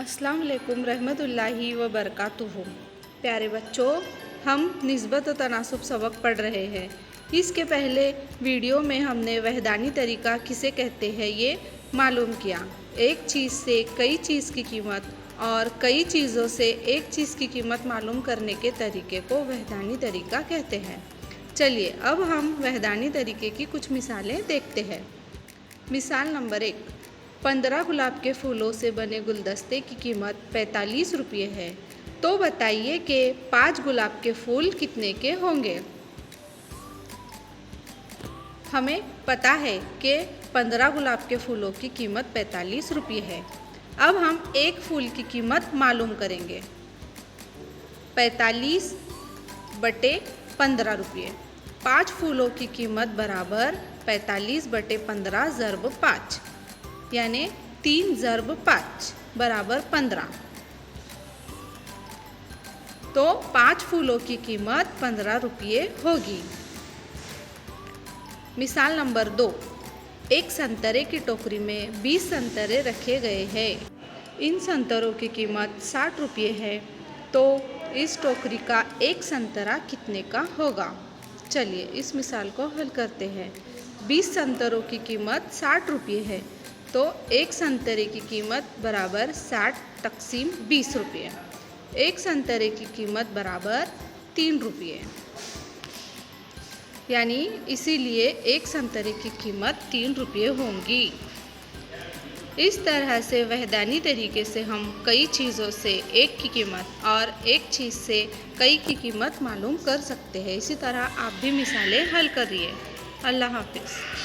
अस्सलाम वालेकुम रहमतुल्लाहि व बरकातुहू। प्यारे बच्चों, हम निस्बत व तनासुब सबक पढ़ रहे हैं। इसके पहले वीडियो में हमने वहदानी तरीका किसे कहते हैं ये मालूम किया। एक चीज़ से कई चीज़ की कीमत और कई चीज़ों से एक चीज़ की कीमत मालूम करने के तरीके को वहदानी तरीका कहते हैं। चलिए अब हम वहदानी तरीके की कुछ मिसालें देखते हैं। मिसाल नंबर 1, 15 गुलाब के फूलों से बने गुलदस्ते की कीमत 45 रुपये है, तो बताइए कि 5 गुलाब के फूल कितने के होंगे। हमें पता है कि 15 गुलाब के फूलों की कीमत 45 रुपये है। अब हम एक फूल की कीमत मालूम करेंगे। 45 बटे 15 रुपये। 5 फूलों की कीमत बराबर 45 बटे 15 ज़र्ब 5, यानी 3 ज़र्ब 5 बराबर 15। तो 5 फूलों की कीमत 15 रुपये होगी। मिसाल नंबर 2, एक संतरे की टोकरी में 20 संतरे रखे गए हैं। इन संतरों की कीमत 60 रुपये है, तो इस टोकरी का एक संतरा कितने का होगा। चलिए इस मिसाल को हल करते हैं। 20 संतरों की कीमत 60 रुपये है, तो एक संतरे की कीमत बराबर 60 तक़सीम 20 रुपये। एक संतरे की कीमत बराबर 3 रुपये, यानी इसीलिए एक संतरे की कीमत 3 रुपये होंगी। इस तरह से वहदानी तरीके से हम कई चीज़ों से एक की कीमत और एक चीज़ से कई की कीमत मालूम कर सकते हैं। इसी तरह आप भी मिसालें हल करिए। अल्लाह हाफ़िज़।